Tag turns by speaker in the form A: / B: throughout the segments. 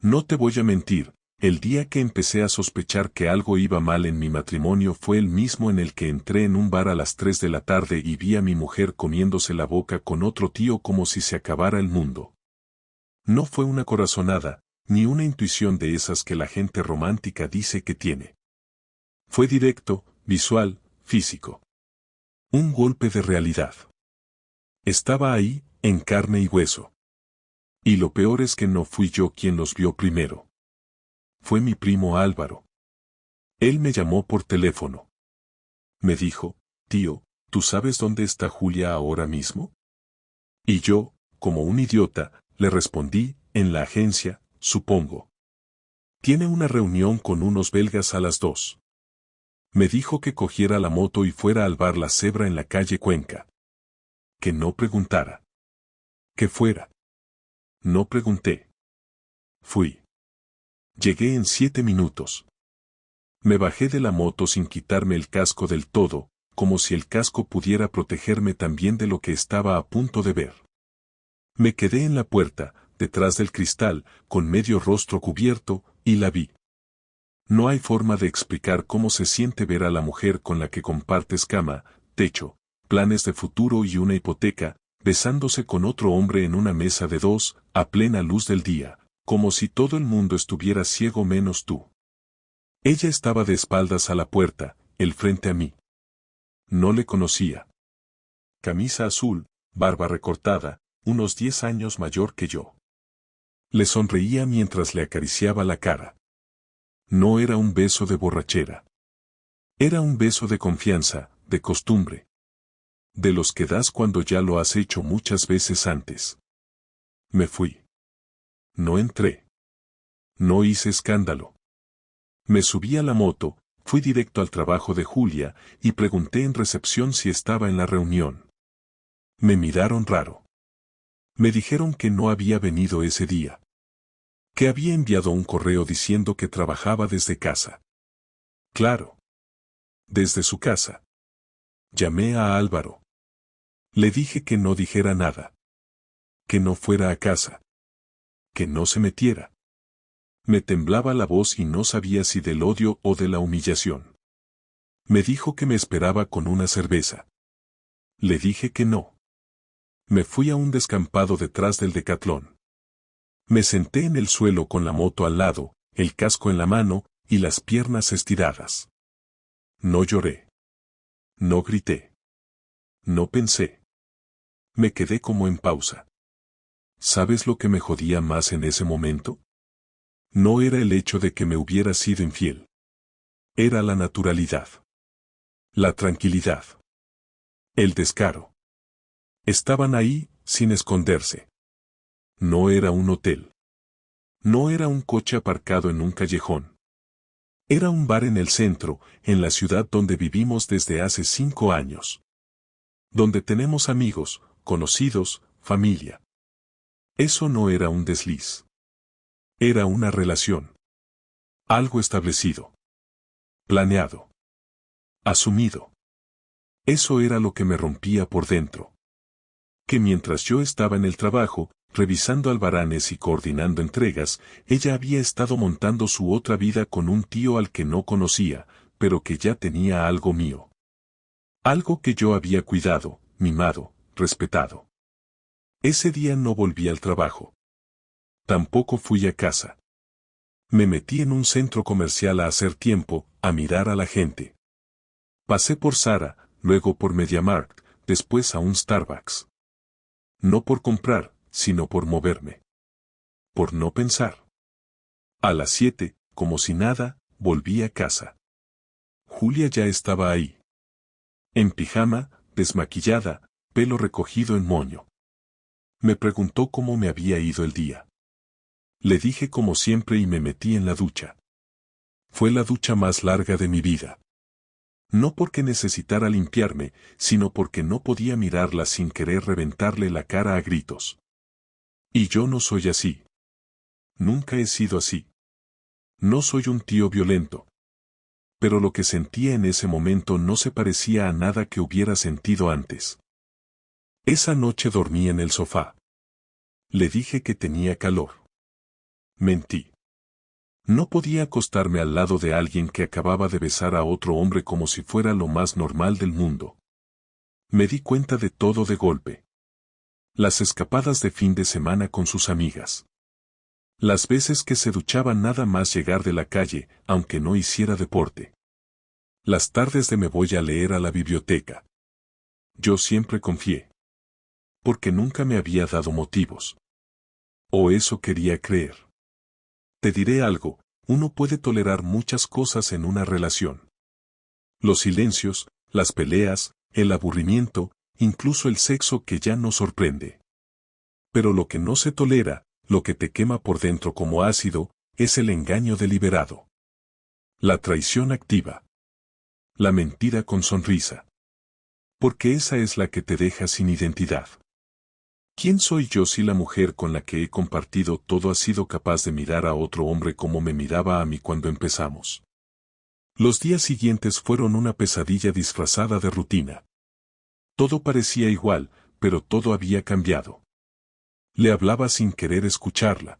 A: No te voy a mentir, el día que empecé a sospechar que algo iba mal en mi matrimonio fue el mismo en el que entré en un bar a las 3 de la tarde y vi a mi mujer comiéndose la boca con otro tío como si se acabara el mundo. No fue una corazonada, ni una intuición de esas que la gente romántica dice que tiene. Fue directo, visual, físico. Un golpe de realidad. Estaba ahí, en carne y hueso. Y lo peor es que no fui yo quien los vio primero. Fue mi primo Álvaro. Él me llamó por teléfono. Me dijo, tío, ¿tú sabes dónde está Julia ahora mismo? Y yo, como un idiota, le respondí, en la agencia, supongo. Tiene una reunión con unos belgas a las 2. Me dijo que cogiera la moto y fuera al bar La Cebra en la calle Cuenca. Que no preguntara. Que fuera. No pregunté. Fui. Llegué en 7 minutos. Me bajé de la moto sin quitarme el casco del todo, como si el casco pudiera protegerme también de lo que estaba a punto de ver. Me quedé en la puerta, detrás del cristal, con medio rostro cubierto, y la vi. No hay forma de explicar cómo se siente ver a la mujer con la que compartes cama, techo, planes de futuro y una hipoteca, besándose con otro hombre en una mesa de 2, a plena luz del día, como si todo el mundo estuviera ciego menos tú. Ella estaba de espaldas a la puerta, el frente a mí. No le conocía. Camisa azul, barba recortada, unos 10 años mayor que yo. Le sonreía mientras le acariciaba la cara. No era un beso de borrachera. Era un beso de confianza, de costumbre. De los que das cuando ya lo has hecho muchas veces antes. Me fui. No entré. No hice escándalo. Me subí a la moto, fui directo al trabajo de Julia, y pregunté en recepción si estaba en la reunión. Me miraron raro. Me dijeron que no había venido ese día. Que había enviado un correo diciendo que trabajaba desde casa. Claro. Desde su casa. Llamé a Álvaro. Le dije que no dijera nada. Que no fuera a casa. Que no se metiera. Me temblaba la voz y no sabía si del odio o de la humillación. Me dijo que me esperaba con una cerveza. Le dije que no. Me fui a un descampado detrás del Decatlón. Me senté en el suelo con la moto al lado, el casco en la mano, y las piernas estiradas. No lloré. No grité. No pensé. Me quedé como en pausa. ¿Sabes lo que me jodía más en ese momento? No era el hecho de que me hubiera sido infiel. Era la naturalidad. La tranquilidad. El descaro. Estaban ahí, sin esconderse. No era un hotel. No era un coche aparcado en un callejón. Era un bar en el centro, en la ciudad donde vivimos desde hace 5 años. Donde tenemos amigos, conocidos, familia. Eso no era un desliz. Era una relación. Algo establecido. Planeado. Asumido. Eso era lo que me rompía por dentro. Que mientras yo estaba en el trabajo, revisando albaranes y coordinando entregas, ella había estado montando su otra vida con un tío al que no conocía, pero que ya tenía algo mío. Algo que yo había cuidado, mimado, respetado. Ese día no volví al trabajo. Tampoco fui a casa. Me metí en un centro comercial a hacer tiempo, a mirar a la gente. Pasé por Zara, luego por MediaMarkt, después a un Starbucks. No por comprar, sino por moverme. Por no pensar. A las 7, como si nada, volví a casa. Julia ya estaba ahí. En pijama, desmaquillada, pelo recogido en moño. Me preguntó cómo me había ido el día. Le dije como siempre y me metí en la ducha. Fue la ducha más larga de mi vida. No porque necesitara limpiarme, sino porque no podía mirarla sin querer reventarle la cara a gritos. Y yo no soy así. Nunca he sido así. No soy un tío violento. Pero lo que sentía en ese momento no se parecía a nada que hubiera sentido antes. Esa noche dormí en el sofá. Le dije que tenía calor. Mentí. No podía acostarme al lado de alguien que acababa de besar a otro hombre como si fuera lo más normal del mundo. Me di cuenta de todo de golpe. Las escapadas de fin de semana con sus amigas. Las veces que se duchaba nada más llegar de la calle, aunque no hiciera deporte. Las tardes de me voy a leer a la biblioteca. Yo siempre confié. Porque nunca me había dado motivos. O eso quería creer. Te diré algo, uno puede tolerar muchas cosas en una relación. Los silencios, las peleas, el aburrimiento, incluso el sexo que ya no sorprende. Pero lo que no se tolera, lo que te quema por dentro como ácido, es el engaño deliberado. La traición activa. La mentira con sonrisa. Porque esa es la que te deja sin identidad. ¿Quién soy yo si la mujer con la que he compartido todo ha sido capaz de mirar a otro hombre como me miraba a mí cuando empezamos? Los días siguientes fueron una pesadilla disfrazada de rutina. Todo parecía igual, pero todo había cambiado. Le hablaba sin querer escucharla.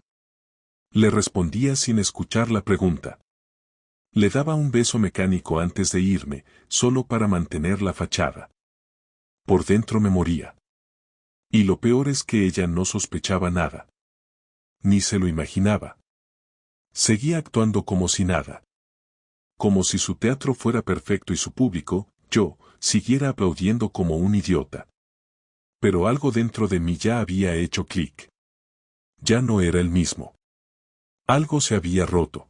A: Le respondía sin escuchar la pregunta. Le daba un beso mecánico antes de irme, solo para mantener la fachada. Por dentro me moría. Y lo peor es que ella no sospechaba nada. Ni se lo imaginaba. Seguía actuando como si nada. Como si su teatro fuera perfecto y su público, yo, siguiera aplaudiendo como un idiota. Pero algo dentro de mí ya había hecho clic. Ya no era el mismo. Algo se había roto.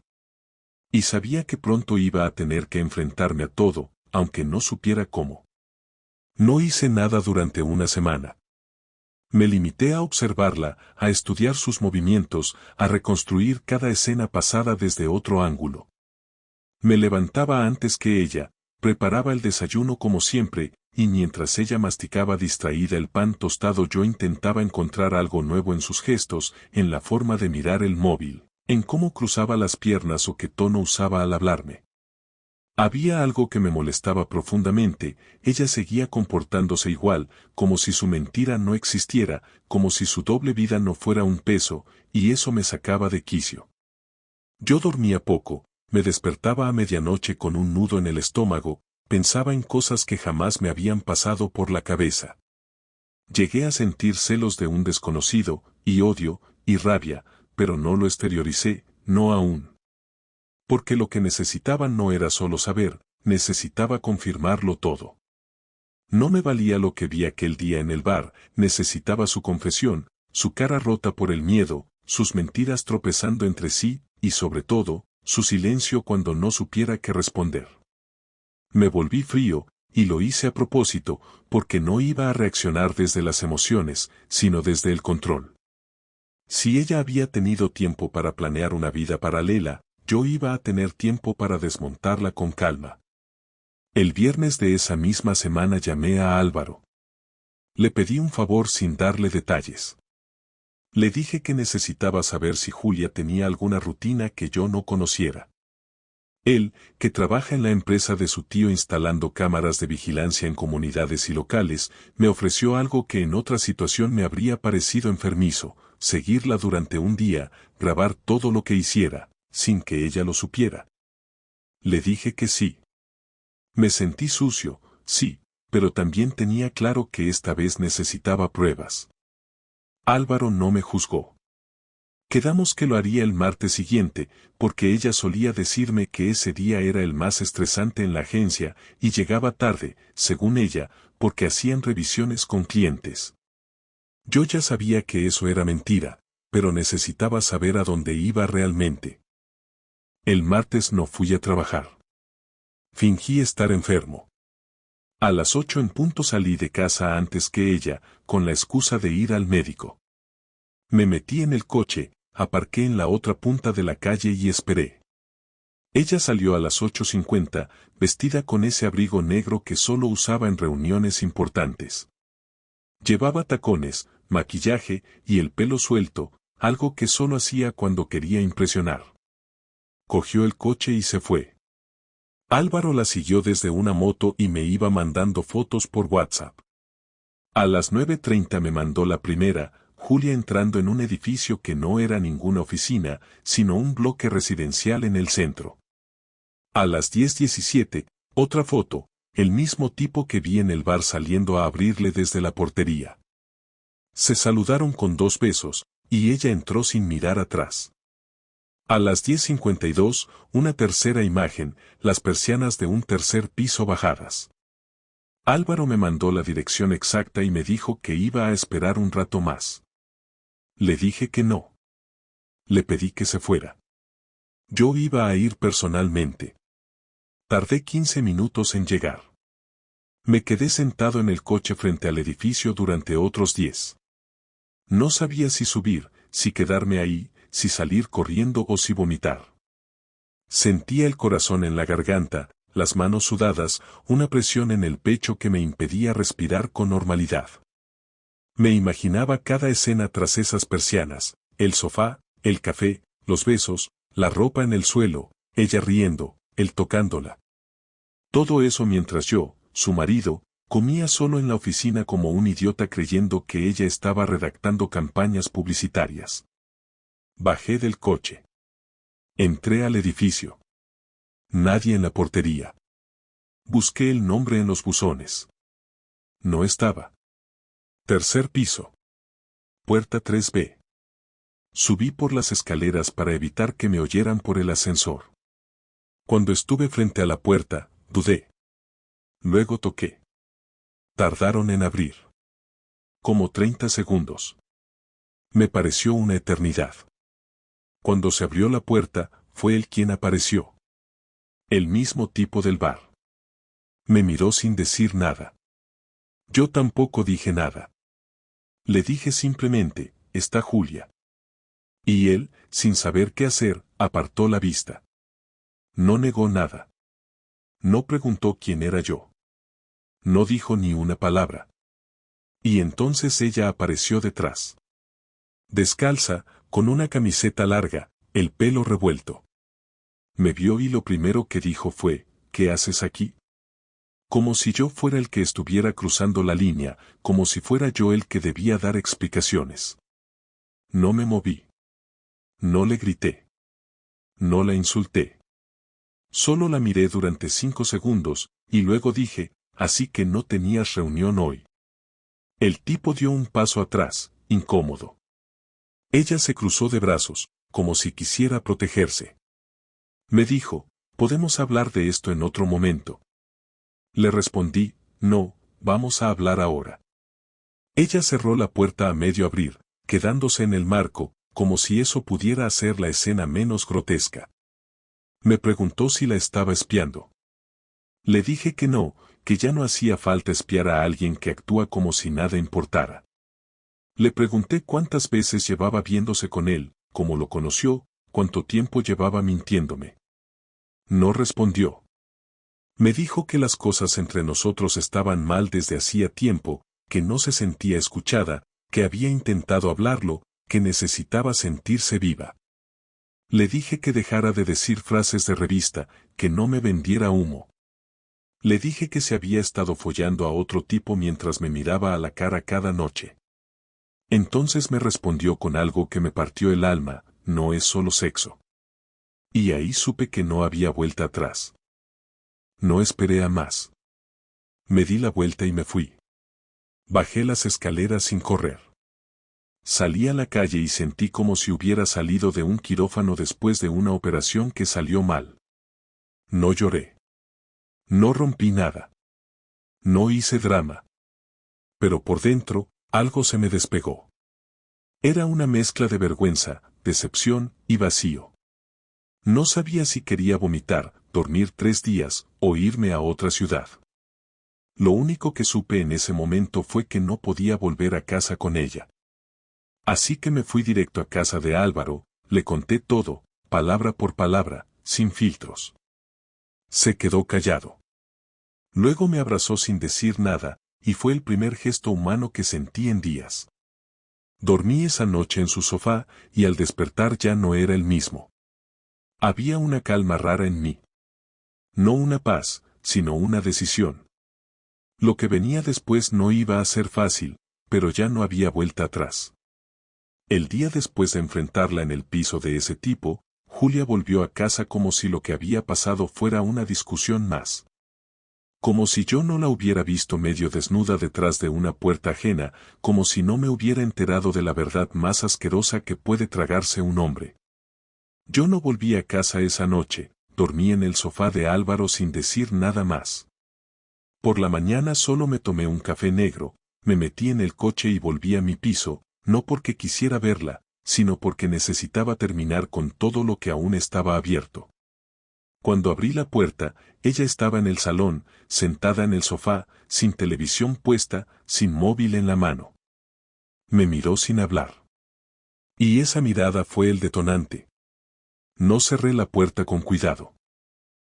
A: Y sabía que pronto iba a tener que enfrentarme a todo, aunque no supiera cómo. No hice nada durante una semana. Me limité a observarla, a estudiar sus movimientos, a reconstruir cada escena pasada desde otro ángulo. Me levantaba antes que ella, preparaba el desayuno como siempre, y mientras ella masticaba distraída el pan tostado yo intentaba encontrar algo nuevo en sus gestos, en la forma de mirar el móvil, en cómo cruzaba las piernas o qué tono usaba al hablarme. Había algo que me molestaba profundamente, ella seguía comportándose igual, como si su mentira no existiera, como si su doble vida no fuera un peso, y eso me sacaba de quicio. Yo dormía poco, me despertaba a medianoche con un nudo en el estómago, pensaba en cosas que jamás me habían pasado por la cabeza. Llegué a sentir celos de un desconocido, y odio, y rabia, pero no lo exterioricé, no aún. Porque lo que necesitaba no era solo saber, necesitaba confirmarlo todo. No me valía lo que vi aquel día en el bar, necesitaba su confesión, su cara rota por el miedo, sus mentiras tropezando entre sí, y sobre todo, su silencio cuando no supiera qué responder. Me volví frío, y lo hice a propósito, porque no iba a reaccionar desde las emociones, sino desde el control. Si ella había tenido tiempo para planear una vida paralela, yo iba a tener tiempo para desmontarla con calma. El viernes de esa misma semana llamé a Álvaro. Le pedí un favor sin darle detalles. Le dije que necesitaba saber si Julia tenía alguna rutina que yo no conociera. Él, que trabaja en la empresa de su tío instalando cámaras de vigilancia en comunidades y locales, me ofreció algo que en otra situación me habría parecido enfermizo, seguirla durante un día, grabar todo lo que hiciera, sin que ella lo supiera. Le dije que sí. Me sentí sucio, sí, pero también tenía claro que esta vez necesitaba pruebas. Álvaro no me juzgó. Quedamos que lo haría el martes siguiente, porque ella solía decirme que ese día era el más estresante en la agencia, y llegaba tarde, según ella, porque hacían revisiones con clientes. Yo ya sabía que eso era mentira, pero necesitaba saber a dónde iba realmente. El martes no fui a trabajar. Fingí estar enfermo. A las 8 en punto salí de casa antes que ella, con la excusa de ir al médico. Me metí en el coche, aparqué en la otra punta de la calle y esperé. Ella salió a las 8:50, vestida con ese abrigo negro que solo usaba en reuniones importantes. Llevaba tacones, maquillaje y el pelo suelto, algo que solo hacía cuando quería impresionar. Cogió el coche y se fue. Álvaro la siguió desde una moto y me iba mandando fotos por WhatsApp. A las 9:30 me mandó la primera, Julia entrando en un edificio que no era ninguna oficina, sino un bloque residencial en el centro. A las 10:17, otra foto, el mismo tipo que vi en el bar saliendo a abrirle desde la portería. Se saludaron con 2 besos, y ella entró sin mirar atrás. A las 10:52, una tercera imagen, las persianas de un tercer piso bajadas. Álvaro me mandó la dirección exacta y me dijo que iba a esperar un rato más. Le dije que no. Le pedí que se fuera. Yo iba a ir personalmente. Tardé 15 minutos en llegar. Me quedé sentado en el coche frente al edificio durante otros 10. No sabía si subir, si quedarme ahí, si salir corriendo o si vomitar. Sentía el corazón en la garganta, las manos sudadas, una presión en el pecho que me impedía respirar con normalidad. Me imaginaba cada escena tras esas persianas, el sofá, el café, los besos, la ropa en el suelo, ella riendo, él tocándola. Todo eso mientras yo, su marido, comía solo en la oficina como un idiota creyendo que ella estaba redactando campañas publicitarias. Bajé del coche. Entré al edificio. Nadie en la portería. Busqué el nombre en los buzones. No estaba. Tercer piso. Puerta 3B. Subí por las escaleras para evitar que me oyeran por el ascensor. Cuando estuve frente a la puerta, dudé. Luego toqué. Tardaron en abrir. Como 30 segundos. Me pareció una eternidad. Cuando se abrió la puerta, fue él quien apareció. El mismo tipo del bar. Me miró sin decir nada. Yo tampoco dije nada. Le dije simplemente, está Julia. Y él, sin saber qué hacer, apartó la vista. No negó nada. No preguntó quién era yo. No dijo ni una palabra. Y entonces ella apareció detrás. Descalza, con una camiseta larga, el pelo revuelto. Me vio y lo primero que dijo fue, ¿qué haces aquí? Como si yo fuera el que estuviera cruzando la línea, como si fuera yo el que debía dar explicaciones. No me moví. No le grité. No la insulté. Solo la miré durante 5 segundos, y luego dije, así que no tenías reunión hoy. El tipo dio un paso atrás, incómodo. Ella se cruzó de brazos, como si quisiera protegerse. Me dijo, podemos hablar de esto en otro momento. Le respondí, no, vamos a hablar ahora. Ella cerró la puerta a medio abrir, quedándose en el marco, como si eso pudiera hacer la escena menos grotesca. Me preguntó si la estaba espiando. Le dije que no, que ya no hacía falta espiar a alguien que actúa como si nada importara. Le pregunté cuántas veces llevaba viéndose con él, cómo lo conoció, cuánto tiempo llevaba mintiéndome. No respondió. Me dijo que las cosas entre nosotros estaban mal desde hacía tiempo, que no se sentía escuchada, que había intentado hablarlo, que necesitaba sentirse viva. Le dije que dejara de decir frases de revista, que no me vendiera humo. Le dije que se había estado follando a otro tipo mientras me miraba a la cara cada noche. Entonces me respondió con algo que me partió el alma, no es solo sexo. Y ahí supe que no había vuelta atrás. No esperé a más. Me di la vuelta y me fui. Bajé las escaleras sin correr. Salí a la calle y sentí como si hubiera salido de un quirófano después de una operación que salió mal. No lloré. No rompí nada. No hice drama. Pero por dentro, algo se me despegó. Era una mezcla de vergüenza, decepción y vacío. No sabía si quería vomitar, dormir 3 días, o irme a otra ciudad. Lo único que supe en ese momento fue que no podía volver a casa con ella. Así que me fui directo a casa de Álvaro, le conté todo, palabra por palabra, sin filtros. Se quedó callado. Luego me abrazó sin decir nada, y fue el primer gesto humano que sentí en días. Dormí esa noche en su sofá, y al despertar ya no era el mismo. Había una calma rara en mí. No una paz, sino una decisión. Lo que venía después no iba a ser fácil, pero ya no había vuelta atrás. El día después de enfrentarla en el piso de ese tipo, Julia volvió a casa como si lo que había pasado fuera una discusión más. Como si yo no la hubiera visto medio desnuda detrás de una puerta ajena, como si no me hubiera enterado de la verdad más asquerosa que puede tragarse un hombre. Yo no volví a casa esa noche, dormí en el sofá de Álvaro sin decir nada más. Por la mañana solo me tomé un café negro, me metí en el coche y volví a mi piso, no porque quisiera verla, sino porque necesitaba terminar con todo lo que aún estaba abierto. Cuando abrí la puerta, ella estaba en el salón, sentada en el sofá, sin televisión puesta, sin móvil en la mano. Me miró sin hablar. Y esa mirada fue el detonante. No cerré la puerta con cuidado.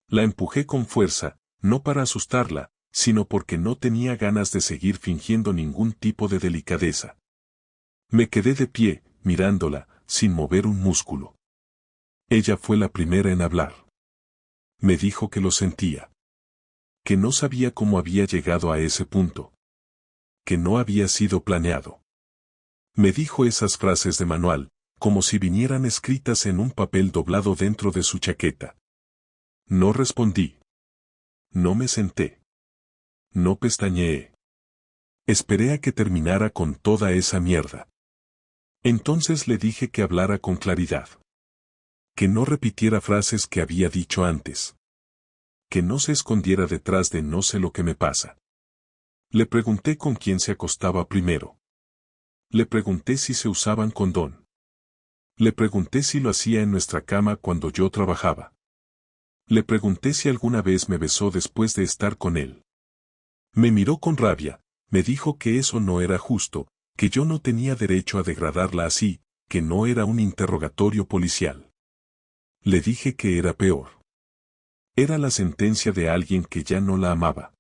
A: La empujé con fuerza, no para asustarla, sino porque no tenía ganas de seguir fingiendo ningún tipo de delicadeza. Me quedé de pie, mirándola, sin mover un músculo. Ella fue la primera en hablar. Me dijo que lo sentía. Que no sabía cómo había llegado a ese punto. Que no había sido planeado. Me dijo esas frases de manual, como si vinieran escritas en un papel doblado dentro de su chaqueta. No respondí. No me senté. No pestañeé. Esperé a que terminara con toda esa mierda. Entonces le dije que hablara con claridad. Que no repitiera frases que había dicho antes. Que no se escondiera detrás de no sé lo que me pasa. Le pregunté con quién se acostaba primero. Le pregunté si se usaban condón. Le pregunté si lo hacía en nuestra cama cuando yo trabajaba. Le pregunté si alguna vez me besó después de estar con él. Me miró con rabia, me dijo que eso no era justo, que yo no tenía derecho a degradarla así, que no era un interrogatorio policial. Le dije que era peor. Era la sentencia de alguien que ya no la amaba.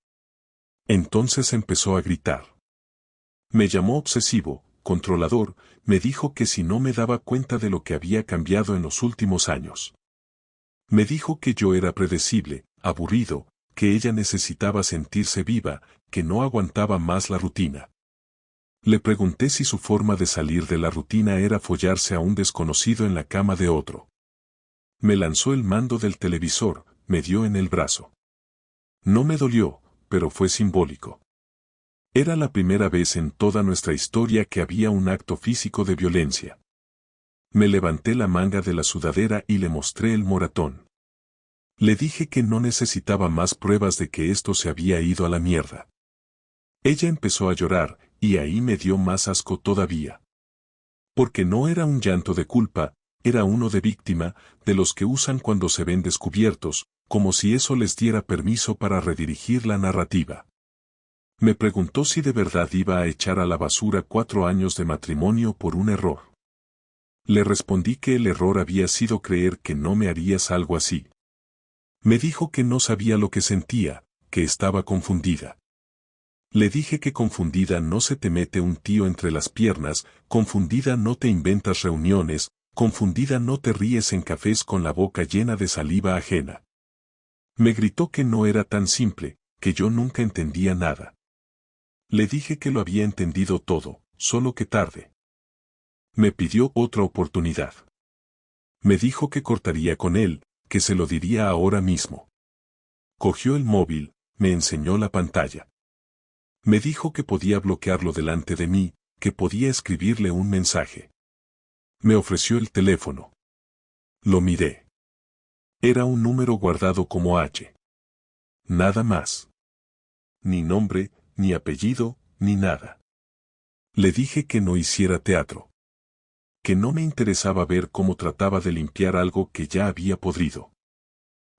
A: Entonces empezó a gritar. Me llamó obsesivo, controlador, me dijo que si no me daba cuenta de lo que había cambiado en los últimos años. Me dijo que yo era predecible, aburrido, que ella necesitaba sentirse viva, que no aguantaba más la rutina. Le pregunté si su forma de salir de la rutina era follarse a un desconocido en la cama de otro. Me lanzó el mando del televisor, me dio en el brazo. No me dolió, pero fue simbólico. Era la primera vez en toda nuestra historia que había un acto físico de violencia. Me levanté la manga de la sudadera y le mostré el moratón. Le dije que no necesitaba más pruebas de que esto se había ido a la mierda. Ella empezó a llorar, y ahí me dio más asco todavía. Porque no era un llanto de culpa, era uno de víctima, de los que usan cuando se ven descubiertos, como si eso les diera permiso para redirigir la narrativa. Me preguntó si de verdad iba a echar a la basura 4 años de matrimonio por un error. Le respondí que el error había sido creer que no me harías algo así. Me dijo que no sabía lo que sentía, que estaba confundida. Le dije que confundida no se te mete un tío entre las piernas, confundida no te inventas reuniones, confundida no te ríes en cafés con la boca llena de saliva ajena. Me gritó que no era tan simple, que yo nunca entendía nada. Le dije que lo había entendido todo, solo que tarde. Me pidió otra oportunidad. Me dijo que cortaría con él, que se lo diría ahora mismo. Cogió el móvil, me enseñó la pantalla. Me dijo que podía bloquearlo delante de mí, que podía escribirle un mensaje. Me ofreció el teléfono. Lo miré. Era un número guardado como H. Nada más. Ni nombre, ni apellido, ni nada. Le dije que no hiciera teatro. Que no me interesaba ver cómo trataba de limpiar algo que ya había podrido.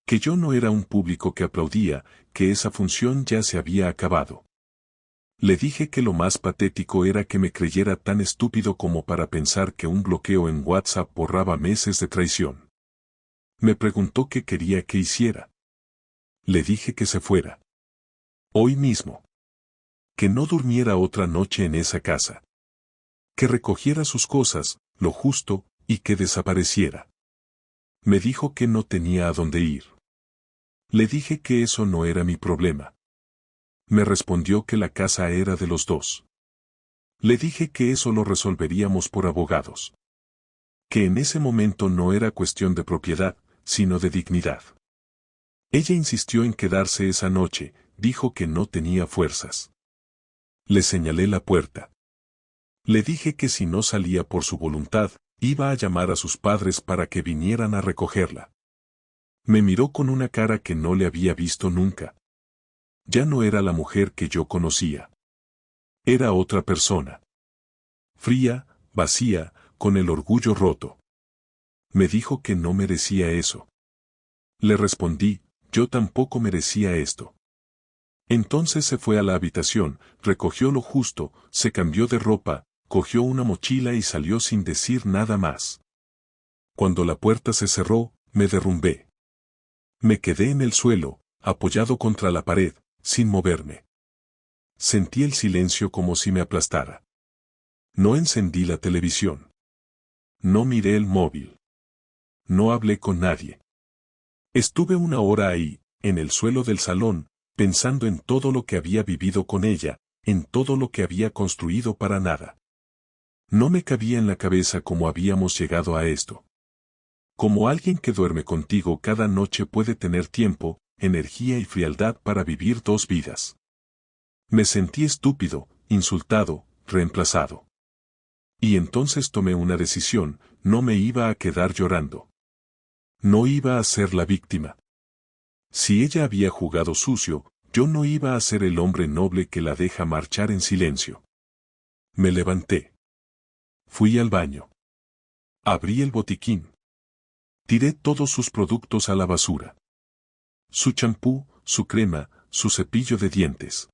A: Que yo no era un público que aplaudía, que esa función ya se había acabado. Le dije que lo más patético era que me creyera tan estúpido como para pensar que un bloqueo en WhatsApp borraba meses de traición. Me preguntó qué quería que hiciera. Le dije que se fuera. Hoy mismo. Que no durmiera otra noche en esa casa. Que recogiera sus cosas, lo justo, y que desapareciera. Me dijo que no tenía a dónde ir. Le dije que eso no era mi problema. Me respondió que la casa era de los dos. Le dije que eso lo resolveríamos por abogados. Que en ese momento no era cuestión de propiedad, sino de dignidad. Ella insistió en quedarse esa noche, dijo que no tenía fuerzas. Le señalé la puerta. Le dije que si no salía por su voluntad, iba a llamar a sus padres para que vinieran a recogerla. Me miró con una cara que no le había visto nunca. Ya no era la mujer que yo conocía. Era otra persona. Fría, vacía, con el orgullo roto. Me dijo que no merecía eso. Le respondí, yo tampoco merecía esto. Entonces se fue a la habitación, recogió lo justo, se cambió de ropa, cogió una mochila y salió sin decir nada más. Cuando la puerta se cerró, me derrumbé. Me quedé en el suelo, apoyado contra la pared, sin moverme. Sentí el silencio como si me aplastara. No encendí la televisión. No miré el móvil. No hablé con nadie. Estuve una hora ahí, en el suelo del salón, pensando en todo lo que había vivido con ella, en todo lo que había construido para nada. No me cabía en la cabeza cómo habíamos llegado a esto. Como alguien que duerme contigo cada noche puede tener tiempo, energía y frialdad para vivir dos vidas. Me sentí estúpido, insultado, reemplazado. Y entonces tomé una decisión, no me iba a quedar llorando. No iba a ser la víctima. Si ella había jugado sucio, yo no iba a ser el hombre noble que la deja marchar en silencio. Me levanté. Fui al baño. Abrí el botiquín. Tiré todos sus productos a la basura. Su champú, su crema, su cepillo de dientes.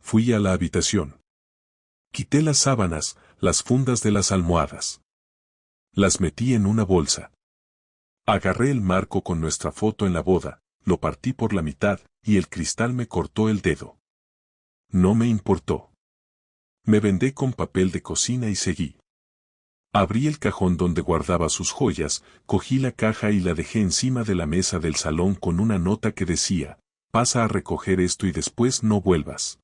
A: Fui a la habitación. Quité las sábanas, las fundas de las almohadas. Las metí en una bolsa. Agarré el marco con nuestra foto en la boda, lo partí por la mitad, y el cristal me cortó el dedo. No me importó. Me vendé con papel de cocina y seguí. Abrí el cajón donde guardaba sus joyas, cogí la caja y la dejé encima de la mesa del salón con una nota que decía, pasa a recoger esto y después no vuelvas.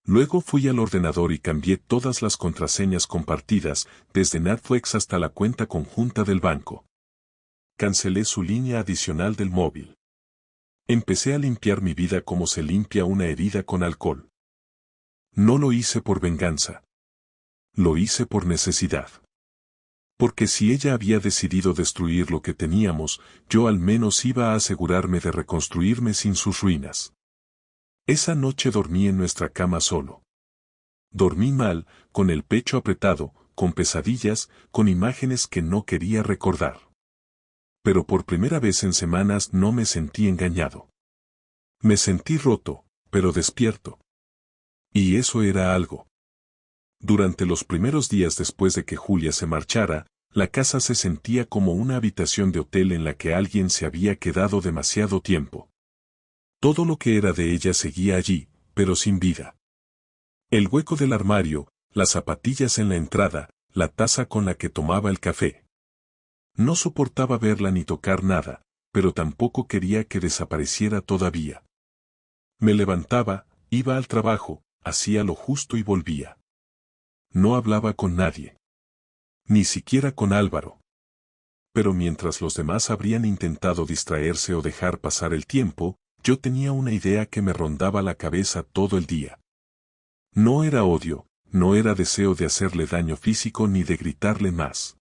A: Luego fui al ordenador y cambié todas las contraseñas compartidas, desde Netflix hasta la cuenta conjunta del banco. Cancelé su línea adicional del móvil. Empecé a limpiar mi vida como se limpia una herida con alcohol. No lo hice por venganza. Lo hice por necesidad. Porque si ella había decidido destruir lo que teníamos, yo al menos iba a asegurarme de reconstruirme sin sus ruinas. Esa noche dormí en nuestra cama solo. Dormí mal, con el pecho apretado, con pesadillas, con imágenes que no quería recordar. Pero por primera vez en semanas no me sentí engañado. Me sentí roto, pero despierto. Y eso era algo. Durante los primeros días después de que Julia se marchara, la casa se sentía como una habitación de hotel en la que alguien se había quedado demasiado tiempo. Todo lo que era de ella seguía allí, pero sin vida. El hueco del armario, las zapatillas en la entrada, la taza con la que tomaba el café. No soportaba verla ni tocar nada, pero tampoco quería que desapareciera todavía. Me levantaba, iba al trabajo, hacía lo justo y volvía. No hablaba con nadie. Ni siquiera con Álvaro. Pero mientras los demás habrían intentado distraerse o dejar pasar el tiempo, yo tenía una idea que me rondaba la cabeza todo el día. No era odio, no era deseo de hacerle daño físico ni de gritarle más.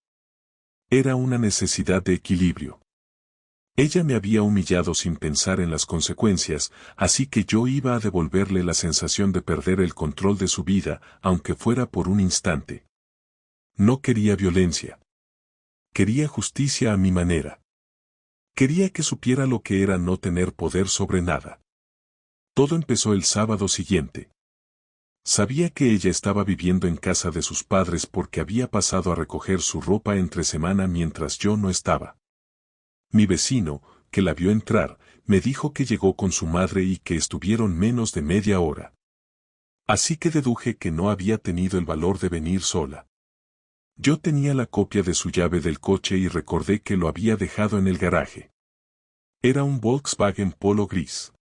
A: Era una necesidad de equilibrio. Ella me había humillado sin pensar en las consecuencias, así que yo iba a devolverle la sensación de perder el control de su vida, aunque fuera por un instante. No quería violencia. Quería justicia a mi manera. Quería que supiera lo que era no tener poder sobre nada. Todo empezó el sábado siguiente. Sabía que ella estaba viviendo en casa de sus padres porque había pasado a recoger su ropa entre semana mientras yo no estaba. Mi vecino, que la vio entrar, me dijo que llegó con su madre y que estuvieron menos de media hora. Así que deduje que no había tenido el valor de venir sola. Yo tenía la copia de su llave del coche y recordé que lo había dejado en el garaje. Era un Volkswagen Polo gris.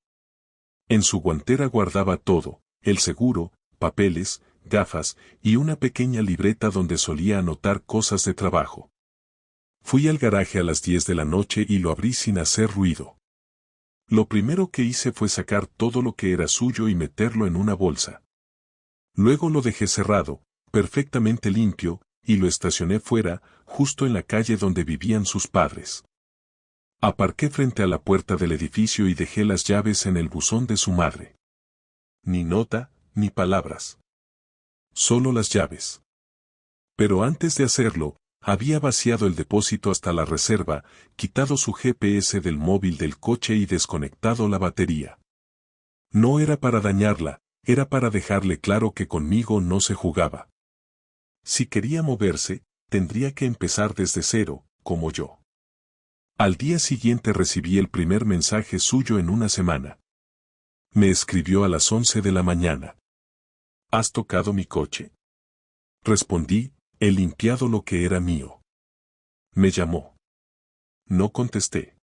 A: En su guantera guardaba todo, el seguro, papeles, gafas y una pequeña libreta donde solía anotar cosas de trabajo. Fui al garaje a las 10 de la noche y lo abrí sin hacer ruido. Lo primero que hice fue sacar todo lo que era suyo y meterlo en una bolsa. Luego lo dejé cerrado, perfectamente limpio, y lo estacioné fuera, justo en la calle donde vivían sus padres. Aparqué frente a la puerta del edificio y dejé las llaves en el buzón de su madre. Ni nota, ni palabras. Solo las llaves. Pero antes de hacerlo, había vaciado el depósito hasta la reserva, quitado su GPS del móvil del coche y desconectado la batería. No era para dañarla, era para dejarle claro que conmigo no se jugaba. Si quería moverse, tendría que empezar desde cero, como yo. Al día siguiente recibí el primer mensaje suyo en una semana. Me escribió a las 11 de la mañana. ¿Has tocado mi coche? Respondí, he limpiado lo que era mío. Me llamó. No contesté.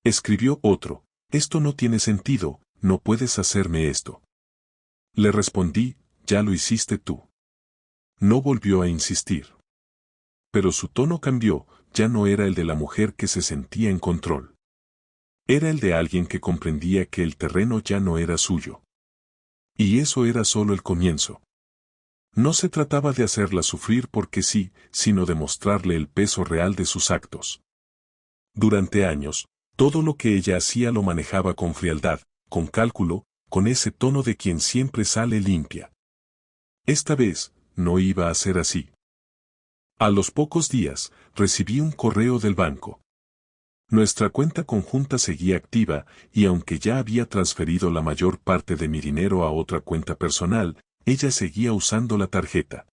A: Escribió otro, esto no tiene sentido, no puedes hacerme esto. Le respondí, ya lo hiciste tú. No volvió a insistir. Pero su tono cambió, ya no era el de la mujer que se sentía en control. Era el de alguien que comprendía que el terreno ya no era suyo. Y eso era solo el comienzo. No se trataba de hacerla sufrir porque sí, sino de mostrarle el peso real de sus actos. Durante años, todo lo que ella hacía lo manejaba con frialdad, con cálculo, con ese tono de quien siempre sale limpia. Esta vez, no iba a ser así. A los pocos días, recibí un correo del banco. Nuestra cuenta conjunta seguía activa, y aunque ya había transferido la mayor parte de mi dinero a otra cuenta personal, ella seguía usando la tarjeta.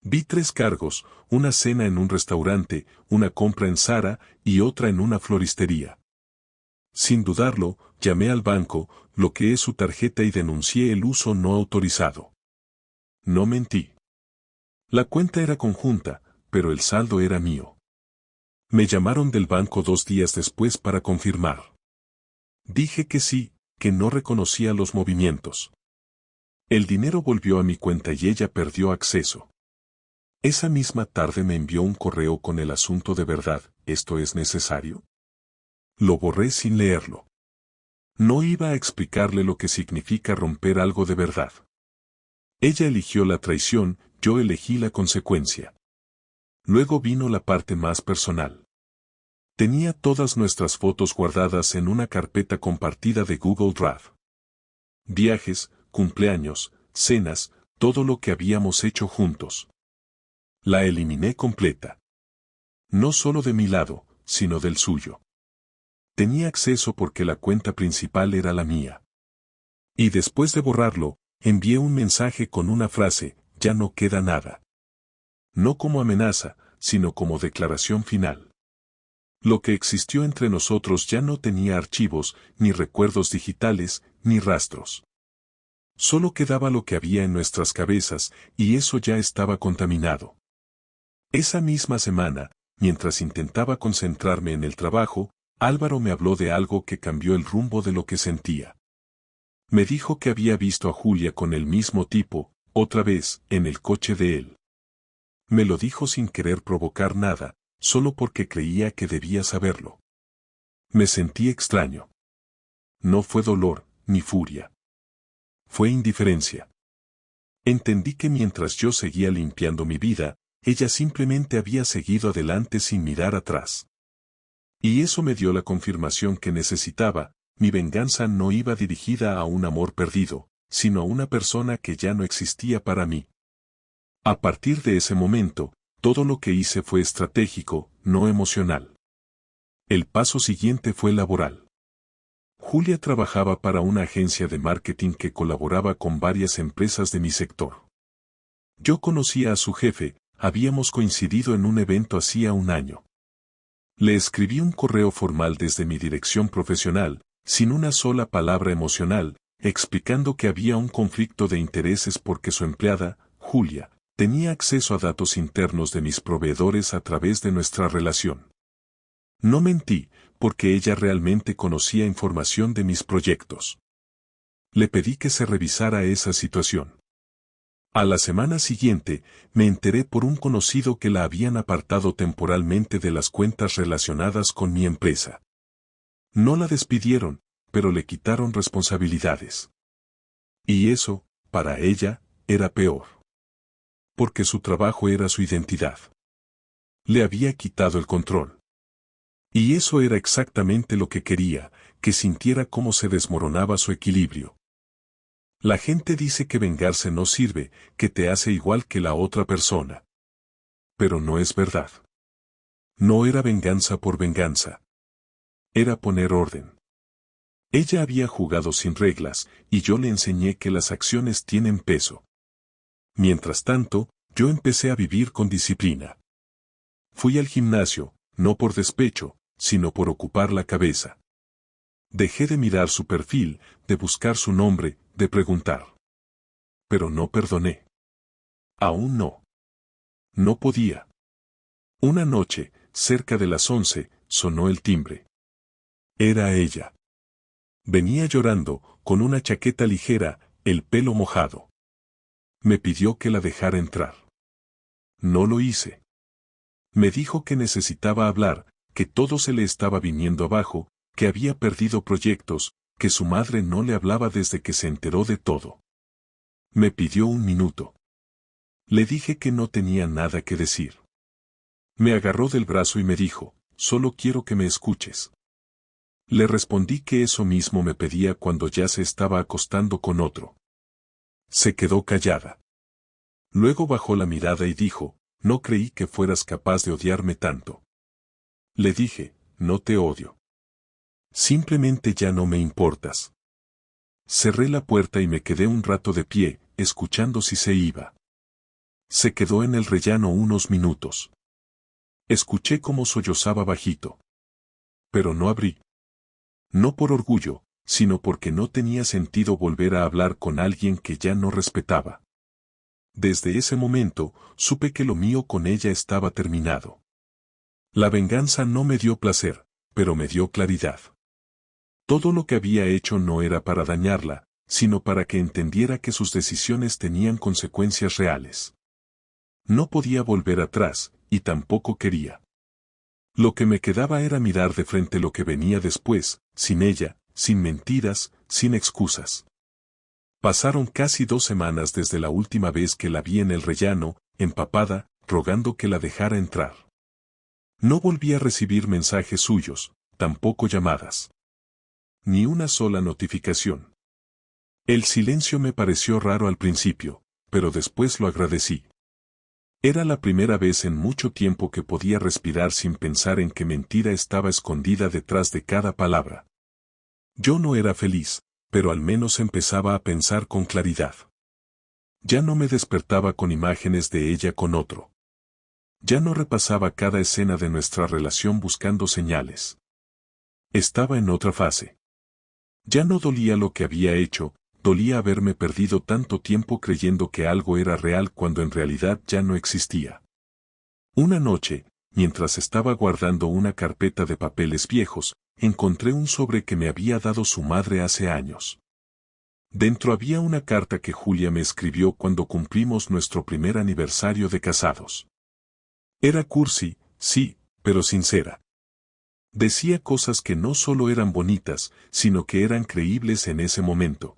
A: Vi 3 cargos, una cena en un restaurante, una compra en Zara y otra en una floristería. Sin dudarlo, llamé al banco, bloqueé su tarjeta y denuncié el uso no autorizado. No mentí. La cuenta era conjunta, pero el saldo era mío. Me llamaron del banco 2 días después para confirmar. Dije que sí, que no reconocía los movimientos. El dinero volvió a mi cuenta y ella perdió acceso. Esa misma tarde me envió un correo con el asunto de verdad, ¿esto es necesario? Lo borré sin leerlo. No iba a explicarle lo que significa romper algo de verdad. Ella eligió la traición, yo elegí la consecuencia. Luego vino la parte más personal. Tenía todas nuestras fotos guardadas en una carpeta compartida de Google Drive. Viajes, cumpleaños, cenas, todo lo que habíamos hecho juntos. La eliminé completa. No solo de mi lado, sino del suyo. Tenía acceso porque la cuenta principal era la mía. Y después de borrarlo, envié un mensaje con una frase, ya no queda nada. No como amenaza, sino como declaración final. Lo que existió entre nosotros ya no tenía archivos, ni recuerdos digitales, ni rastros. Solo quedaba lo que había en nuestras cabezas, y eso ya estaba contaminado. Esa misma semana, mientras intentaba concentrarme en el trabajo, Álvaro me habló de algo que cambió el rumbo de lo que sentía. Me dijo que había visto a Julia con el mismo tipo, otra vez, en el coche de él. Me lo dijo sin querer provocar nada, solo porque creía que debía saberlo. Me sentí extraño. No fue dolor, ni furia. Fue indiferencia. Entendí que mientras yo seguía limpiando mi vida, ella simplemente había seguido adelante sin mirar atrás. Y eso me dio la confirmación que necesitaba, mi venganza no iba dirigida a un amor perdido, sino a una persona que ya no existía para mí. A partir de ese momento, todo lo que hice fue estratégico, no emocional. El paso siguiente fue laboral. Julia trabajaba para una agencia de marketing que colaboraba con varias empresas de mi sector. Yo conocía a su jefe, habíamos coincidido en un evento hacía un año. Le escribí un correo formal desde mi dirección profesional, sin una sola palabra emocional, explicando que había un conflicto de intereses porque su empleada, Julia, tenía acceso a datos internos de mis proveedores a través de nuestra relación. No mentí, porque ella realmente conocía información de mis proyectos. Le pedí que se revisara esa situación. A la semana siguiente, me enteré por un conocido que la habían apartado temporalmente de las cuentas relacionadas con mi empresa. No la despidieron, pero le quitaron responsabilidades. Y eso, para ella, era peor. Porque su trabajo era su identidad. Le había quitado el control. Y eso era exactamente lo que quería, que sintiera cómo se desmoronaba su equilibrio. La gente dice que vengarse no sirve, que te hace igual que la otra persona. Pero no es verdad. No era venganza por venganza. Era poner orden. Ella había jugado sin reglas, y yo le enseñé que las acciones tienen peso. Mientras tanto, yo empecé a vivir con disciplina. Fui al gimnasio, no por despecho, sino por ocupar la cabeza. Dejé de mirar su perfil, de buscar su nombre, de preguntar. Pero no perdoné. Aún no. No podía. Una noche, cerca de las 11, sonó el timbre. Era ella. Venía llorando, con una chaqueta ligera, el pelo mojado. Me pidió que la dejara entrar. No lo hice. Me dijo que necesitaba hablar, que todo se le estaba viniendo abajo, que había perdido proyectos, que su madre no le hablaba desde que se enteró de todo. Me pidió un minuto. Le dije que no tenía nada que decir. Me agarró del brazo y me dijo, solo quiero que me escuches. Le respondí que eso mismo me pedía cuando ya se estaba acostando con otro. Se quedó callada. Luego bajó la mirada y dijo, no creí que fueras capaz de odiarme tanto. Le dije, no te odio. Simplemente ya no me importas. Cerré la puerta y me quedé un rato de pie, escuchando si se iba. Se quedó en el rellano unos minutos. Escuché cómo sollozaba bajito. Pero no abrí. No por orgullo, sino porque no tenía sentido volver a hablar con alguien que ya no respetaba. Desde ese momento, supe que lo mío con ella estaba terminado. La venganza no me dio placer, pero me dio claridad. Todo lo que había hecho no era para dañarla, sino para que entendiera que sus decisiones tenían consecuencias reales. No podía volver atrás, y tampoco quería. Lo que me quedaba era mirar de frente lo que venía después, sin ella, sin mentiras, sin excusas. Pasaron casi 2 semanas desde la última vez que la vi en el rellano, empapada, rogando que la dejara entrar. No volví a recibir mensajes suyos, tampoco llamadas. Ni una sola notificación. El silencio me pareció raro al principio, pero después lo agradecí. Era la primera vez en mucho tiempo que podía respirar sin pensar en qué mentira estaba escondida detrás de cada palabra. Yo no era feliz, pero al menos empezaba a pensar con claridad. Ya no me despertaba con imágenes de ella con otro. Ya no repasaba cada escena de nuestra relación buscando señales. Estaba en otra fase. Ya no dolía lo que había hecho, dolía haberme perdido tanto tiempo creyendo que algo era real cuando en realidad ya no existía. Una noche, mientras estaba guardando una carpeta de papeles viejos, encontré un sobre que me había dado su madre hace años. Dentro había una carta que Julia me escribió cuando cumplimos nuestro primer aniversario de casados. Era cursi, sí, pero sincera. Decía cosas que no solo eran bonitas, sino que eran creíbles en ese momento.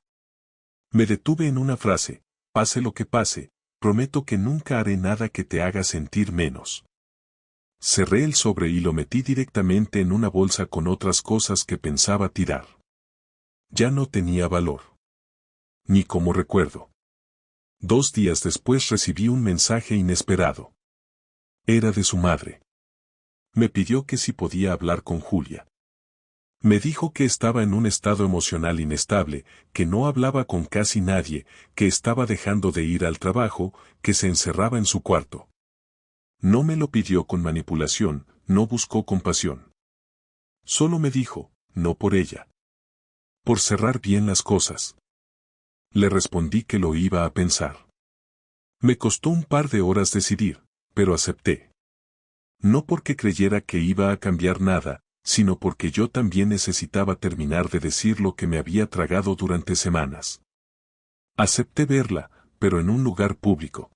A: Me detuve en una frase, pase lo que pase, prometo que nunca haré nada que te haga sentir menos. Cerré el sobre y lo metí directamente en una bolsa con otras cosas que pensaba tirar. Ya no tenía valor. Ni como recuerdo. 2 días después recibí un mensaje inesperado. Era de su madre. Me pidió que si podía hablar con Julia. Me dijo que estaba en un estado emocional inestable, que no hablaba con casi nadie, que estaba dejando de ir al trabajo, que se encerraba en su cuarto. No me lo pidió con manipulación, no buscó compasión. Solo me dijo, no por ella. Por cerrar bien las cosas. Le respondí que lo iba a pensar. Me costó un par de horas decidir, pero acepté. No porque creyera que iba a cambiar nada, sino porque yo también necesitaba terminar de decir lo que me había tragado durante semanas. Acepté verla, pero en un lugar público.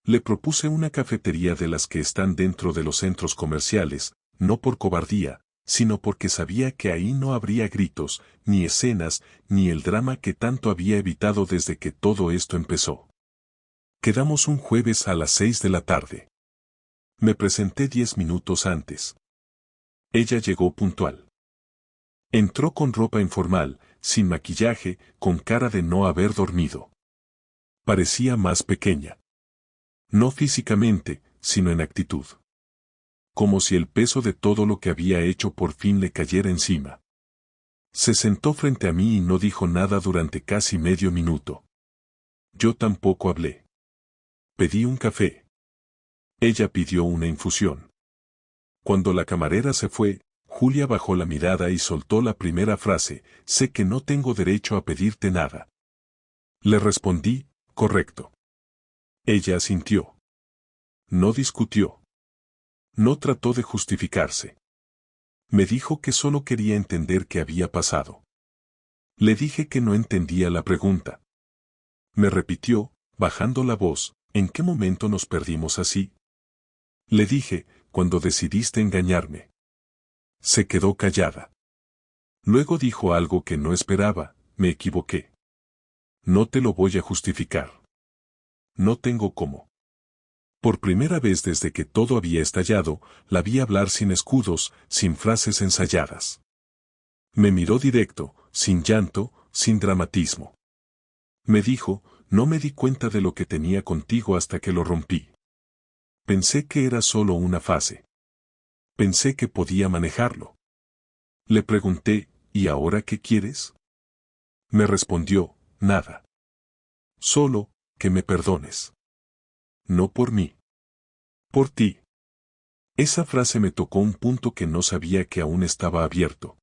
A: Le propuse una cafetería de las que están dentro de los centros comerciales, no por cobardía, sino porque sabía que ahí no habría gritos, ni escenas, ni el drama que tanto había evitado desde que todo esto empezó. Quedamos un jueves a las 6 de la tarde. Me presenté 10 minutos antes. Ella llegó puntual. Entró con ropa informal, sin maquillaje, con cara de no haber dormido. Parecía más pequeña. No físicamente, sino en actitud. Como si el peso de todo lo que había hecho por fin le cayera encima. Se sentó frente a mí y no dijo nada durante casi medio minuto. Yo tampoco hablé. Pedí un café. Ella pidió una infusión. Cuando la camarera se fue, Julia bajó la mirada y soltó la primera frase: sé que no tengo derecho a pedirte nada. Le respondí: correcto. Ella asintió. No discutió. No trató de justificarse. Me dijo que solo quería entender qué había pasado. Le dije que no entendía la pregunta. Me repitió, bajando la voz: ¿en qué momento nos perdimos así? Le dije: cuando decidiste engañarme. Se quedó callada. Luego dijo algo que no esperaba: me equivoqué. No te lo voy a justificar. No tengo cómo. Por primera vez desde que todo había estallado, la vi hablar sin escudos, sin frases ensayadas. Me miró directo, sin llanto, sin dramatismo. Me dijo: no me di cuenta de lo que tenía contigo hasta que lo rompí. Pensé que era solo una fase. Pensé que podía manejarlo. Le pregunté: ¿y ahora qué quieres? Me respondió: nada. Solo, que me perdones. No por mí. Por ti. Esa frase me tocó un punto que no sabía que aún estaba abierto.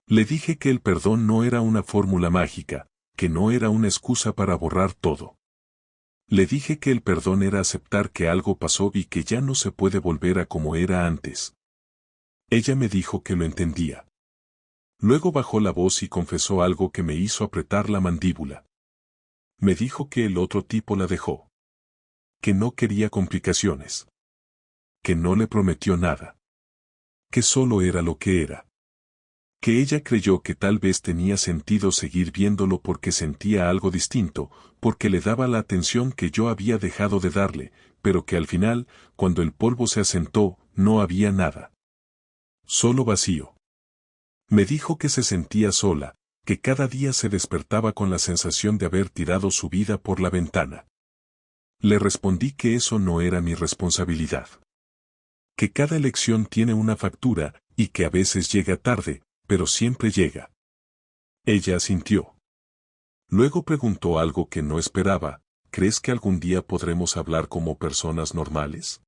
A: Le dije que el perdón no era una fórmula mágica, que no era una excusa para borrar todo. Le dije que el perdón era aceptar que algo pasó y que ya no se puede volver a como era antes. Ella me dijo que lo entendía. Luego bajó la voz y confesó algo que me hizo apretar la mandíbula. Me dijo que el otro tipo la dejó. Que no quería complicaciones. Que no le prometió nada. Que solo era lo que era. Que ella creyó que tal vez tenía sentido seguir viéndolo porque sentía algo distinto, porque le daba la atención que yo había dejado de darle, pero que al final, cuando el polvo se asentó, no había nada. Solo vacío. Me dijo que se sentía sola, que cada día se despertaba con la sensación de haber tirado su vida por la ventana. Le respondí que eso no era mi responsabilidad. Que cada elección tiene una factura, y que a veces llega tarde, pero siempre llega. Ella asintió. Luego preguntó algo que no esperaba: ¿crees que algún día podremos hablar como personas normales?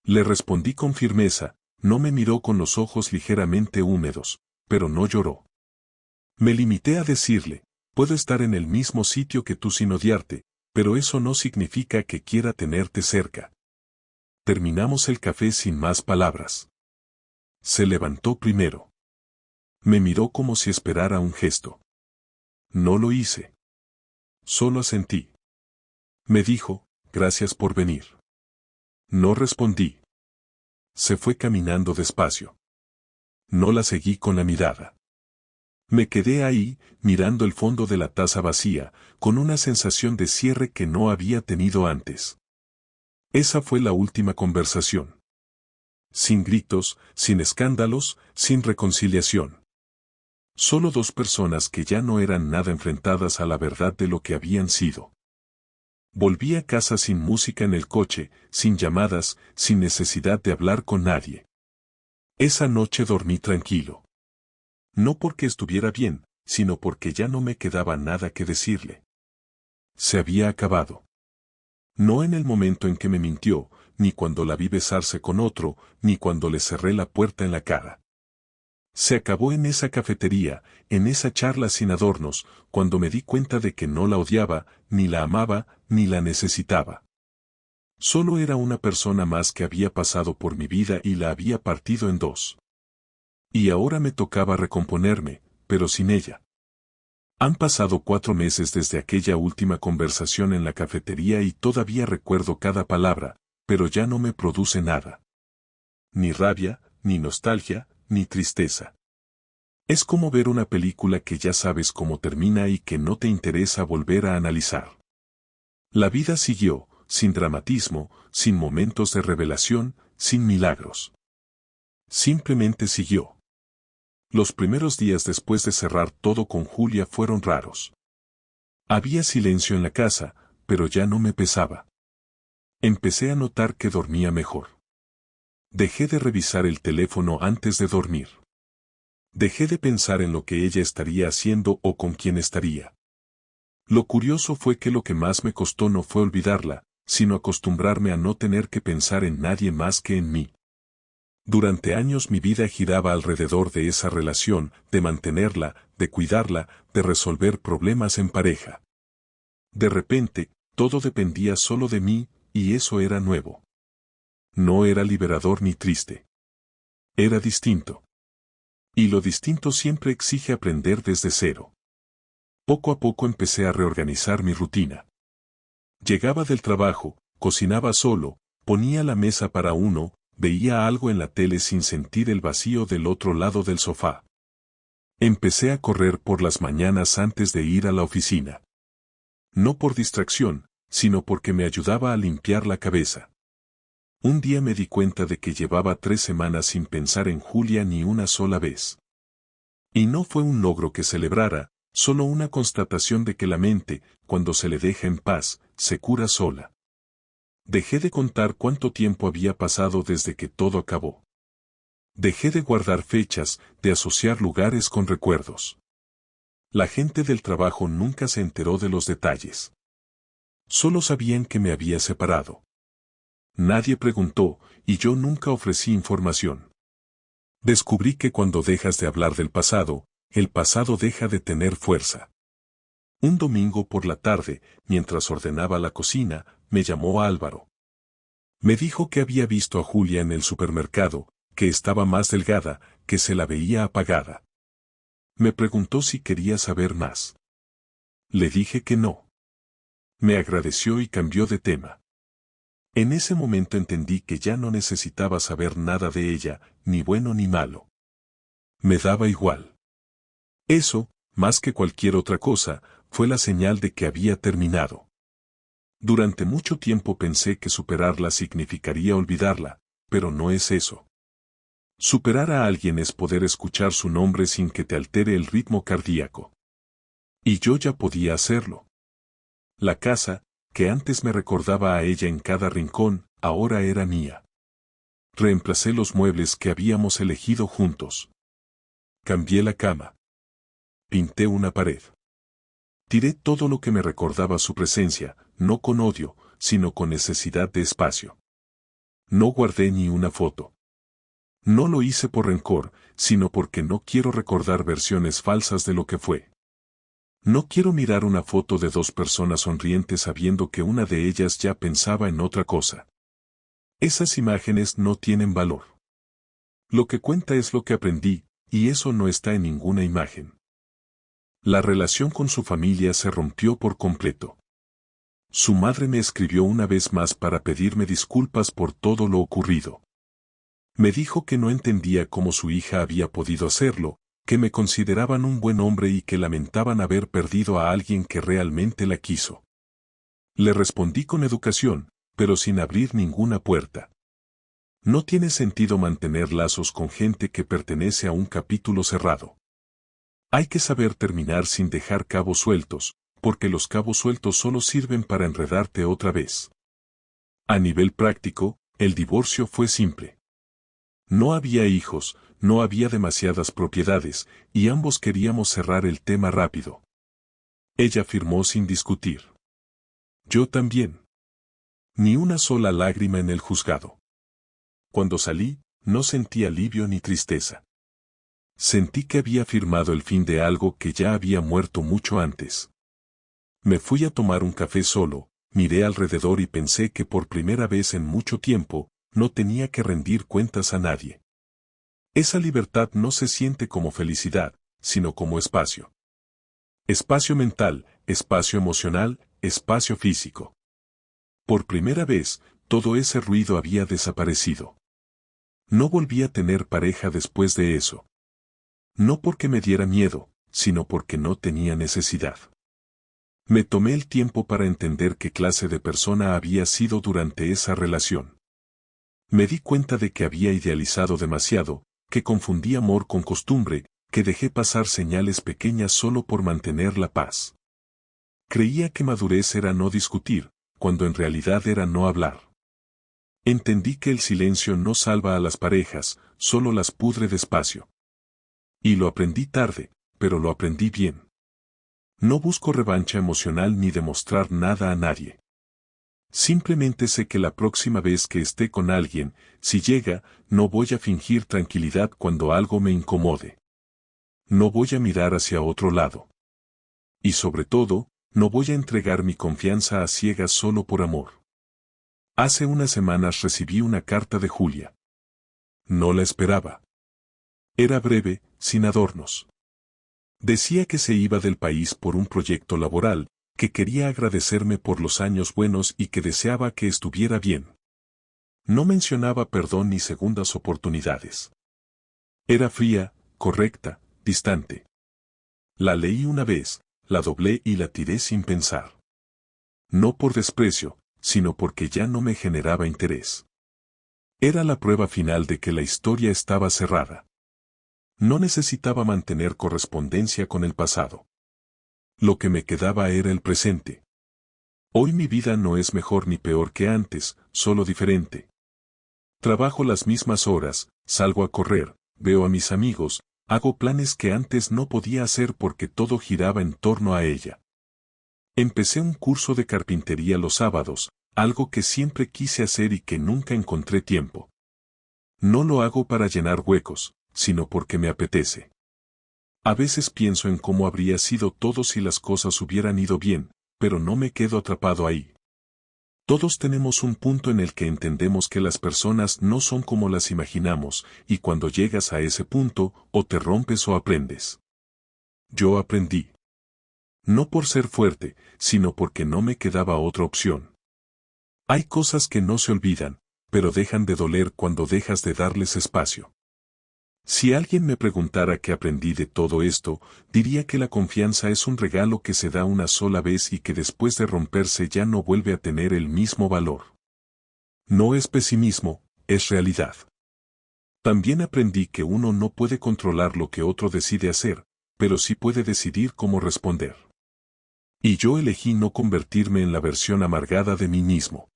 A: Le respondí con firmeza. No me miró con los ojos ligeramente húmedos, pero no lloró. Me limité a decirle: puedo estar en el mismo sitio que tú sin odiarte, pero eso no significa que quiera tenerte cerca. Terminamos el café sin más palabras. Se levantó primero. Me miró como si esperara un gesto. No lo hice. Solo asentí. Me dijo: gracias por venir. No respondí. Se fue caminando despacio. No la seguí con la mirada. Me quedé ahí, mirando el fondo de la taza vacía, con una sensación de cierre que no había tenido antes. Esa fue la última conversación. Sin gritos, sin escándalos, sin reconciliación. Solo dos personas que ya no eran nada enfrentadas a la verdad de lo que habían sido. Volví a casa sin música en el coche, sin llamadas, sin necesidad de hablar con nadie. Esa noche dormí tranquilo. No porque estuviera bien, sino porque ya no me quedaba nada que decirle. Se había acabado. No en el momento en que me mintió, ni cuando la vi besarse con otro, ni cuando le cerré la puerta en la cara. Se acabó en esa cafetería, en esa charla sin adornos, cuando me di cuenta de que no la odiaba, ni la amaba, ni la necesitaba. Solo era una persona más que había pasado por mi vida y la había partido en dos. Y ahora me tocaba recomponerme, pero sin ella. Han pasado 4 meses desde aquella última conversación en la cafetería y todavía recuerdo cada palabra, pero ya no me produce nada. Ni rabia, ni nostalgia, ni tristeza. Es como ver una película que ya sabes cómo termina y que no te interesa volver a analizar. La vida siguió, sin dramatismo, sin momentos de revelación, sin milagros. Simplemente siguió. Los primeros días después de cerrar todo con Julia fueron raros. Había silencio en la casa, pero ya no me pesaba. Empecé a notar que dormía mejor. Dejé de revisar el teléfono antes de dormir. Dejé de pensar en lo que ella estaría haciendo o con quién estaría. Lo curioso fue que lo que más me costó no fue olvidarla, sino acostumbrarme a no tener que pensar en nadie más que en mí. Durante años mi vida giraba alrededor de esa relación, de mantenerla, de cuidarla, de resolver problemas en pareja. De repente, todo dependía solo de mí, y eso era nuevo. No era liberador ni triste. Era distinto. Y lo distinto siempre exige aprender desde cero. Poco a poco empecé a reorganizar mi rutina. Llegaba del trabajo, cocinaba solo, ponía la mesa para uno, veía algo en la tele sin sentir el vacío del otro lado del sofá. Empecé a correr por las mañanas antes de ir a la oficina. No por distracción, sino porque me ayudaba a limpiar la cabeza. Un día me di cuenta de que llevaba 3 semanas sin pensar en Julia ni una sola vez. Y no fue un logro que celebrara, solo una constatación de que la mente, cuando se le deja en paz, se cura sola. Dejé de contar cuánto tiempo había pasado desde que todo acabó. Dejé de guardar fechas, de asociar lugares con recuerdos. La gente del trabajo nunca se enteró de los detalles. Solo sabían que me había separado. Nadie preguntó, y yo nunca ofrecí información. Descubrí que cuando dejas de hablar del pasado, el pasado deja de tener fuerza. Un domingo por la tarde, mientras ordenaba la cocina, me llamó Álvaro. Me dijo que había visto a Julia en el supermercado, que estaba más delgada, que se la veía apagada. Me preguntó si quería saber más. Le dije que no. Me agradeció y cambió de tema. En ese momento entendí que ya no necesitaba saber nada de ella, ni bueno ni malo. Me daba igual. Eso, más que cualquier otra cosa, fue la señal de que había terminado. Durante mucho tiempo pensé que superarla significaría olvidarla, pero no es eso. Superar a alguien es poder escuchar su nombre sin que te altere el ritmo cardíaco. Y yo ya podía hacerlo. La casa, que antes me recordaba a ella en cada rincón, ahora era mía. Reemplacé los muebles que habíamos elegido juntos. Cambié la cama. Pinté una pared. Tiré todo lo que me recordaba su presencia, no con odio, sino con necesidad de espacio. No guardé ni una foto. No lo hice por rencor, sino porque no quiero recordar versiones falsas de lo que fue. No quiero mirar una foto de 2 personas sonrientes sabiendo que una de ellas ya pensaba en otra cosa. Esas imágenes no tienen valor. Lo que cuenta es lo que aprendí, y eso no está en ninguna imagen. La relación con su familia se rompió por completo. Su madre me escribió una vez más para pedirme disculpas por todo lo ocurrido. Me dijo que no entendía cómo su hija había podido hacerlo, que me consideraban un buen hombre y que lamentaban haber perdido a alguien que realmente la quiso. Le respondí con educación, pero sin abrir ninguna puerta. No tiene sentido mantener lazos con gente que pertenece a un capítulo cerrado. Hay que saber terminar sin dejar cabos sueltos, porque los cabos sueltos solo sirven para enredarte otra vez. A nivel práctico, el divorcio fue simple. No había hijos, no había demasiadas propiedades, y ambos queríamos cerrar el tema rápido. Ella firmó sin discutir. Yo también. Ni una sola lágrima en el juzgado. Cuando salí, no sentí alivio ni tristeza. Sentí que había firmado el fin de algo que ya había muerto mucho antes. Me fui a tomar un café solo, miré alrededor y pensé que por primera vez en mucho tiempo, no tenía que rendir cuentas a nadie. Esa libertad no se siente como felicidad, sino como espacio. Espacio mental, espacio emocional, espacio físico. Por primera vez, todo ese ruido había desaparecido. No volví a tener pareja después de eso. No porque me diera miedo, sino porque no tenía necesidad. Me tomé el tiempo para entender qué clase de persona había sido durante esa relación. Me di cuenta de que había idealizado demasiado, que confundí amor con costumbre, que dejé pasar señales pequeñas solo por mantener la paz. Creía que madurez era no discutir, cuando en realidad era no hablar. Entendí que el silencio no salva a las parejas, solo las pudre despacio. Y lo aprendí tarde, pero lo aprendí bien. No busco revancha emocional ni demostrar nada a nadie. Simplemente sé que la próxima vez que esté con alguien, si llega, no voy a fingir tranquilidad cuando algo me incomode. No voy a mirar hacia otro lado. Y sobre todo, no voy a entregar mi confianza a ciegas solo por amor. Hace unas semanas recibí una carta de Julia. No la esperaba. Era breve, sin adornos. Decía que se iba del país por un proyecto laboral, que quería agradecerme por los años buenos y que deseaba que estuviera bien. No mencionaba perdón ni segundas oportunidades. Era fría, correcta, distante. La leí una vez, la doblé y la tiré sin pensar. No por desprecio, sino porque ya no me generaba interés. Era la prueba final de que la historia estaba cerrada. No necesitaba mantener correspondencia con el pasado. Lo que me quedaba era el presente. Hoy mi vida no es mejor ni peor que antes, solo diferente. Trabajo las mismas horas, salgo a correr, veo a mis amigos, hago planes que antes no podía hacer porque todo giraba en torno a ella. Empecé un curso de carpintería los sábados, algo que siempre quise hacer y que nunca encontré tiempo. No lo hago para llenar huecos, sino porque me apetece. A veces pienso en cómo habría sido todo si las cosas hubieran ido bien, pero no me quedo atrapado ahí. Todos tenemos un punto en el que entendemos que las personas no son como las imaginamos, y cuando llegas a ese punto, o te rompes o aprendes. Yo aprendí. No por ser fuerte, sino porque no me quedaba otra opción. Hay cosas que no se olvidan, pero dejan de doler cuando dejas de darles espacio. Si alguien me preguntara qué aprendí de todo esto, diría que la confianza es un regalo que se da una sola vez y que después de romperse ya no vuelve a tener el mismo valor. No es pesimismo, es realidad. También aprendí que uno no puede controlar lo que otro decide hacer, pero sí puede decidir cómo responder. Y yo elegí no convertirme en la versión amargada de mí mismo.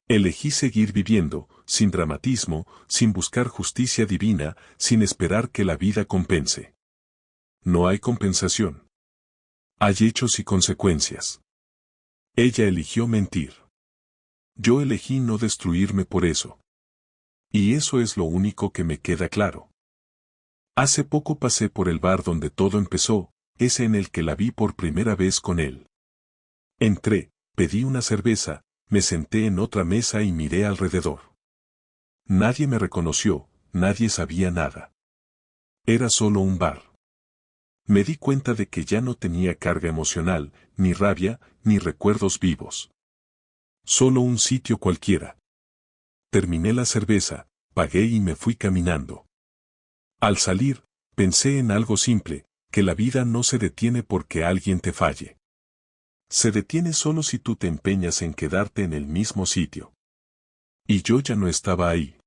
A: Elegí seguir viviendo, sin dramatismo, sin buscar justicia divina, sin esperar que la vida compense. No hay compensación. Hay hechos y consecuencias. Ella eligió mentir. Yo elegí no destruirme por eso. Y eso es lo único que me queda claro. Hace poco pasé por el bar donde todo empezó, ese en el que la vi por primera vez con él. Entré, pedí una cerveza, me senté en otra mesa y miré alrededor. Nadie me reconoció, nadie sabía nada. Era solo un bar. Me di cuenta de que ya no tenía carga emocional, ni rabia, ni recuerdos vivos. Solo un sitio cualquiera. Terminé la cerveza, pagué y me fui caminando. Al salir, pensé en algo simple, que la vida no se detiene porque alguien te falle. Se detiene solo si tú te empeñas en quedarte en el mismo sitio. Y yo ya no estaba ahí.